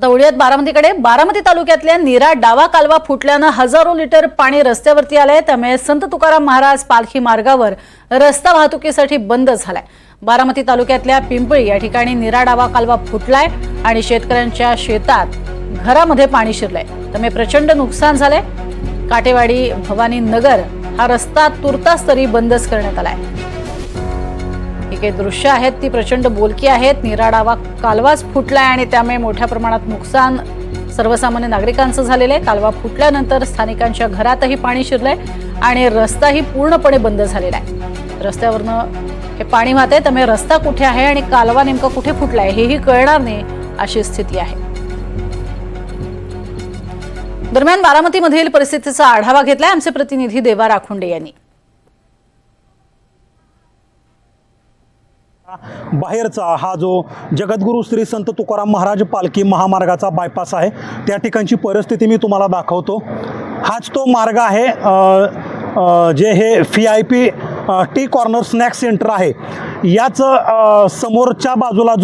आता वळूयात बारामतीकडे। बारामती तालुक्यातल्या नीरा डावा कालवा फुटल्याने हजारो लिटर पाणी रस्त्यावरती आले। त्यामुळे संत तुकाराम महाराज पालखी मार्गावर रस्ता वाहतुकीसाठी बंद झालाय। बारामती तालुक्यातल्या पिंपळी या ठिकाणी नीरा डावा कालवा फुटलाय आणि शेतकऱ्यांच्या शेतात घरामध्ये पाणी शिरलंय। त्यामुळे प्रचंड नुकसान झालंय। काटेवाडी भवानी नगर हा रस्ता तुर्तास तरी बंदच करण्यात आलाय। ही काही दृश्य आहेत ती प्रचंड बोलकी आहेत। नीरा डावा कालवाच फुटलाय आणि त्यामुळे मोठ्या प्रमाणात नुकसान सर्वसामान्य नागरिकांचं झालेलं आहे। कालवा फुटल्यानंतर स्थानिकांच्या घरातही पाणी शिरलंय आणि रस्ताही पूर्णपणे बंद झालेला आहे। रस्त्यावरनं हे पाणी वाहतंय, त्यामुळे रस्ता कुठे आहे आणि कालवा नेमका कुठे फुटलाय हेही कळणार नाही अशी स्थिती आहे। दरम्यान बारामतीमधील परिस्थितीचा आढावा घेतलाय आमचे प्रतिनिधी देवा राखुंडे यांनी। बाहेरचा हा जो जगद्गुरू श्री संत तुकाराम महाराज पालखी महामार्गाचा बायपास आहे त्या ठिकाणची परिस्थिती मी तुम्हाला दाखवतो। हाच तो मार्ग आहे जे हे VIP T corner snack centre आहे। याच समोरच्या बाजूला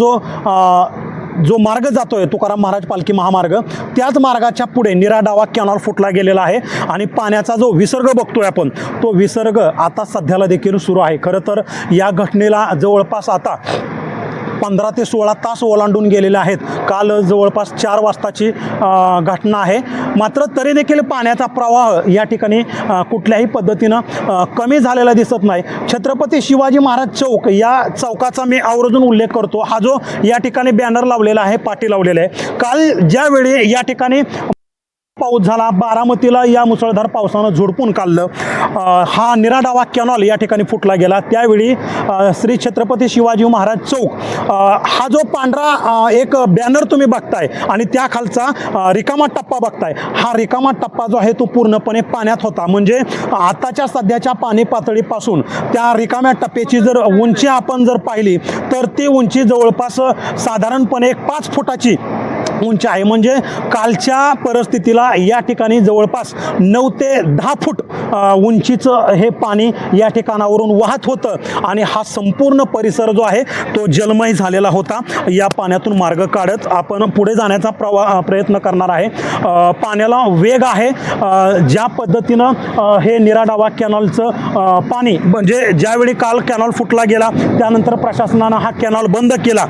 जो मार्ग जातोय तुकाराम महाराज पालखी महामार्ग, त्याच मार्गाच्या पुढे नीरा डावा कॅनॉल फुटला गेलेला आहे आणि पाण्याचा जो विसर्ग बघतोय आपण तो विसर्ग आता सध्याला देखील सुरू आहे। खरं तर या घटनेला जवळपास आता 15 ते 16 तास ओलांडून गेलेले आहेत। काल जवळपास 4 वाजताची घटना आहे। मात्र तरी देखील पाण्याचा प्रवाह या ठिकाणी कुठल्याही पद्धतीनं कमी झालेला दिसत नाही। छत्रपती शिवाजी महाराज चौक या चौकाचा मी आवर्जून उल्लेख करतो। हा जो या ठिकाणी बॅनर लावलेला आहे, पाटी लावलेला आहे, काल ज्यावेळी या ठिकाणी पाऊस झाला, बारामतीला या मुसळधार पावसानं झोडपून काढलं, हा नीरा डावा कॅनॉल या ठिकाणी फुटला गेला। त्यावेळी श्री छत्रपती शिवाजी महाराज चौक हा जो पांढरा एक बॅनर तुम्ही बघताय आणि त्या खालचा रिकामा टप्पा बघताय, हा रिकामा टप्पा जो आहे तो पूर्णपणे पाण्यात होता। म्हणजे आताच्या सध्याच्या पाणी पातळीपासून त्या रिकाम्या टप्प्याची जर उंची आपण जर पाहिली तर ती उंची जवळपास साधारणपणे 5 फुटाची उंची आहे। म्हणजे कालच्या परिस्थितीला या ठिकाणी जवळपास 9 ते 10 फूट उंचीचं हे पाणी या ठिकाणावरून वाहत होतं आणि हा संपूर्ण परिसर जो आहे तो जलमय झालेला होता। या पाण्यातून मार्ग काढत आपण पुढे जाण्याचा प्रयत्न करणार आहे। पाण्याला वेग आहे। ज्या पद्धतीनं हे नीरा डावा कॅनॉलचं पाणी म्हणजे ज्यावेळी काल कॅनॉल फुटला गेला त्यानंतर प्रशासनानं हा कॅनॉल बंद केला,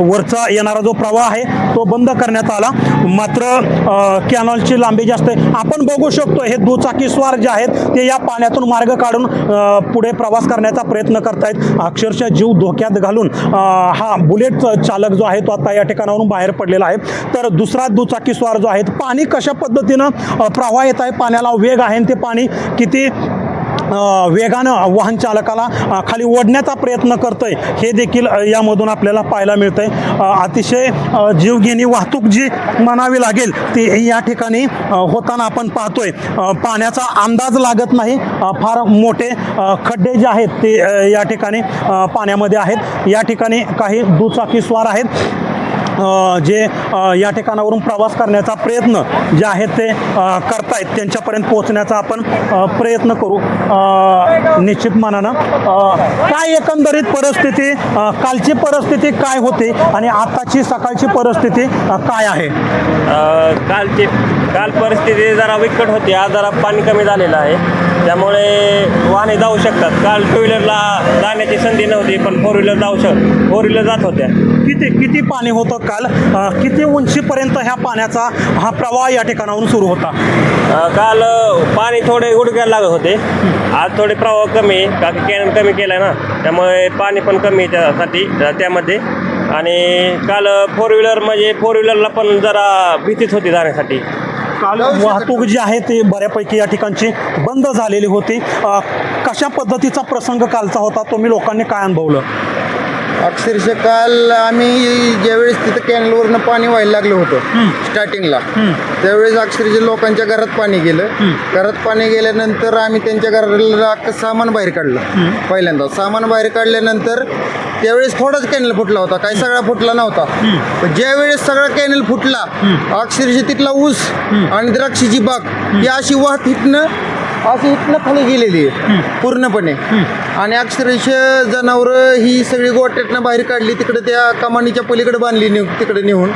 वरचा येणारा जो प्रवाह आहे तो बंद करण्यात आला। मात्र कॅनॉलची लांबी जास्त आहे। आपण बघू शकतो हे दुचाकी स्वार जे आहेत ते या पाण्यातून मार्ग काढून पुढे प्रवास करण्याचा प्रयत्न करतायत। अक्षरशः जीव धोक्यात घालून हा बुलेट चालक जो आहे तो आता या ठिकाणावरून बाहेर पडलेला आहे। तर दुसरा दुचाकी स्वार जो आहे, पाणी कशा पद्धतीनं प्रवाह येत आहे, पाण्याला वेग आहे, ते पाणी किती वेगानं वाहन चालकाला खाली ओढण्याचा प्रयत्न करतंय हे देखील यामधून आपल्याला पाहायला मिळतंय। अतिशय जीवघेणी वाहतूक जी म्हणावी लागेल ती या ठिकाणी होताना आपण पाहतोय। पाण्याचा अंदाज लागत नाही। फार मोठे खड्डे जे आहेत ते या ठिकाणी पाण्यामध्ये आहेत। या ठिकाणी काही दुचाकी स्वार आहेत जे या ठिकाणावरून प्रवास करण्याचा प्रयत्न जे आहेत ते करतायत। त्यांच्यापर्यंत पोहोचण्याचा आपण प्रयत्न करू निश्चित मनानं। काय एकंदरीत परिस्थिती, कालची परिस्थिती काय होती आणि आताची सकाळची परिस्थिती काय आहे? काल परिस्थिती जरा विकट होती, आज जरा पाणी कमी झालेलं आहे, त्यामुळे वाहने जाऊ शकतात। काल 2 व्हीलरला जाण्याची संधी नव्हती पण 4 व्हीलर जात होत्या। किती पाणी होतं काल? किती उंचीपर्यंत ह्या पाण्याचा हा प्रवाह या ठिकाणावरून सुरू होता? काल पाणी थोडे गुडघ्याला लागत होते, आज थोडे प्रवाह कमी आहे, कारण कॅनल कमी केला आहे ना, त्यामुळे पाणी पण कमी आहे त्यासाठी त्यामध्ये। आणि काल 4 व्हीलरला पण जरा भीतीच होती जाण्यासाठी। काल वाहतूक जी आहे ती बऱ्यापैकी या ठिकाणची बंद झालेली होती। कशा पद्धतीचा प्रसंग कालचा होता, तुम्ही लोकांनी काय अनुभवलं? अक्षरशः काल आम्ही ज्यावेळेस तिथं कॅनलवरनं पाणी व्हायला लागलं होतं स्टार्टिंगला, त्यावेळेस अक्षरशः लोकांच्या घरात पाणी गेलं। घरात पाणी गेल्यानंतर आम्ही त्यांच्या घराला सामान बाहेर काढलं। पहिल्यांदा सामान बाहेर काढल्यानंतर त्यावेळेस थोडाच कॅनल फुटला होता, काही सगळा फुटला नव्हता। पण ज्यावेळेस सगळा कॅनल फुटला अक्षरशः तिथला ऊस आणि द्राक्षीची बाग ही अशी वाहत इथनं खाली गेलेली आहे पूर्णपणे। आणि अक्षरशः जनावरं ही सगळी गोट्यातनं बाहेर काढली, तिकडे त्या कमानीच्या पलीकडे बांधली तिकडे नेऊन।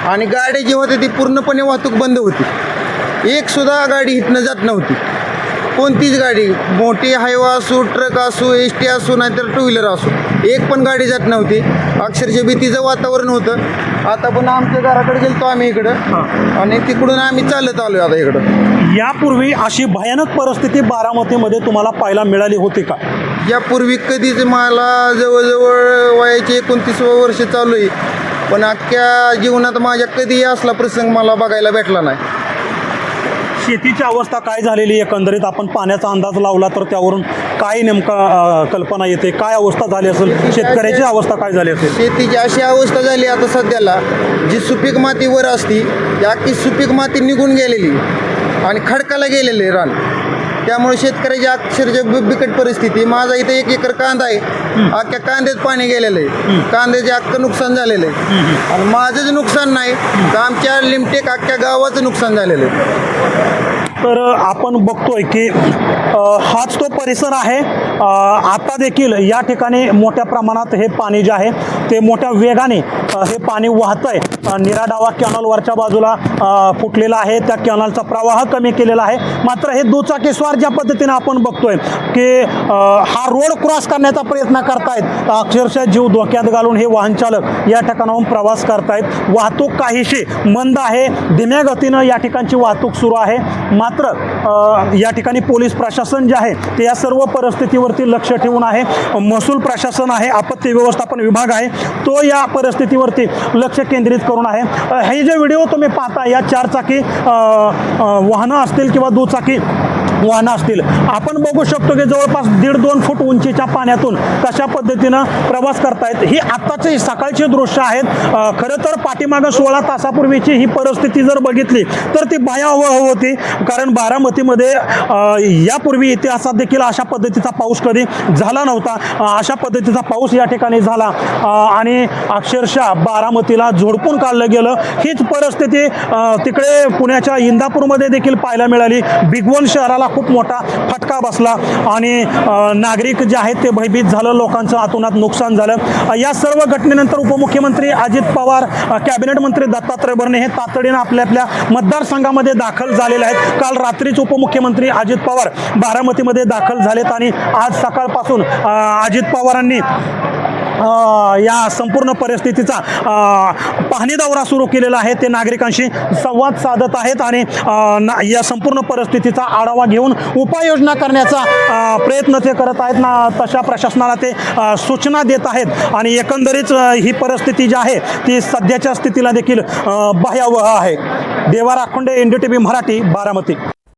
आणि गाड्या जी होत्या ती पूर्णपणे वाहतूक बंद होती. एक सुद्धा गाडी इथनं जात नव्हती. कोणतीच गाडी, मोठी हायवा असो, ट्रक असो, एस टी असो, नाहीतर टू व्हीलर असो, एक पण गाडी जात नव्हती. अक्षरशः भीतीचं वातावरण होतं. आता पण आमच्या घराकडे गेलतो आम्ही इकडं आणि तिकडून आम्ही चालत आलो आता इकडं. यापूर्वी अशी भयानक परिस्थिती बारामतीमध्ये तुम्हाला पाहायला मिळाली होती का? यापूर्वी कधीच मला जवळजवळ वयाचे 29 वर्ष चालू आहे, पण अख्ख्या जीवनात माझ्या कधीही असला प्रसंग मला बघायला भेटला नाही. शेतीची अवस्था काय झालेली एकंदरीत आपण पाण्याचा अंदाज लावला तर त्यावरून काय नेमका कल्पना येते, काय अवस्था झाली असेल, शेतकऱ्याची अवस्था काय झाली असेल? शेतीची अशी अवस्था झाली आता सध्याला, जी सुपीक माती वर असती ती अख्खी सुपीक माती निघून गेलेली आणि खडकाला गेलेले रान. त्यामुळे शेतकऱ्याची अक्षरशः बिकट परिस्थिती. माझा इथे 1 एकर कांदा आहे, अख्ख्या कांद्यात पाणी गेलेलं आहे, कांद्याचे अख्खं नुकसान झालेलं आहे. आणि माझंच नुकसान नाही तर आमच्या लिमटेक अख्ख्या गावाचं नुकसान झालेलं आहे. तर आपण बघतोय की हाच तो परिसर आहे. आता देखील या ठिकाणी मोठ्या प्रमाणात हे पाणी जे आहे ते मोठ्या वेगाने हे पाणी वाहत आहे. निराडावा कॅनलवरच्या बाजूला फुटलेला आहे, त्या कॅनलचा प्रवाह कमी केलेला आहे. मात्र हे दुचाकीस्वार ज्या पद्धतीने आपण बघतोय की हा रोड क्रॉस करण्याचा प्रयत्न करतायत, अक्षरशः जीव धोक्यात घालून हे वाहन चालक या ठिकाणाहून प्रवास करतायत. वाहतूक काहीशी मंद आहे, धीम्या गतीनं या ठिकाणची वाहतूक सुरू आहे. मात्र या ठिकाणी पोलीस प्रशासन जे आहे ते या सर्व परिस्थितीवरती लक्ष ठेवून आहे. महसूल प्रशासन आहे, आपत्ती व्यवस्थापन विभाग आहे, तो या परिस्थितीवरती लक्ष केंद्रित करून आहे. हे जे व्हिडिओ तुम्ही पाहता, या 4 चाकी वाहनं असतील किंवा दुचाकी वाहनं असतील, आपण बघू शकतो की जवळपास 1.5-2 फूट उंचीच्या पाण्यातून कशा पद्धतीनं प्रवास करतायत. ही आत्ताची सकाळची दृश्य आहेत. खरं तर पाठीमागं 16 तासापूर्वीची ही परिस्थिती जर बघितली तर ती भयावह होती. कारण बारामतीमध्ये यापूर्वी इतिहासात देखील अशा पद्धतीचा पाऊस कधी झाला नव्हता. अशा पद्धतीचा पाऊस या ठिकाणी झाला आणि अक्षरशः बारामतीला झोडपून काढलं गेलं. हीच परिस्थिती तिकडे पुण्याच्या इंदापूरमध्ये देखील पाहायला मिळाली. भिगवण शहराला खूप मोठा फटका बसला आणि नागरिक जे आहेत ते भयभीत झालं, लोकांचं आतोनात नुकसान झालं. या सर्व घटनेनंतर उपमुख्यमंत्री अजित पवार, कॅबिनेट मंत्री दत्तात्रय भरणे हे तातडीनं आपल्या आपल्या दाखल झालेले आहेत. काल रात्रीच उपमुख्यमंत्री अजित पवार बारामतीमध्ये दाखल झालेत आणि आज सकाळपासून अजित पवारांनी या संपूर्ण परिस्थितीचा पाहणी दौरा सुरू केलेला आहे. ते नागरिकांशी संवाद साधत आहेत आणि या संपूर्ण परिस्थितीचा आढावा घेऊन उपाययोजना करण्याचा प्रयत्न ते करत आहेत ना, तशा प्रशासनाला ते सूचना देत आहेत. आणि एकंदरीत ही परिस्थिती जी आहे ती सध्याच्या स्थितीला देखील भयावह आहे. देवा राखोंडे, NDTV मराठी, बारामती.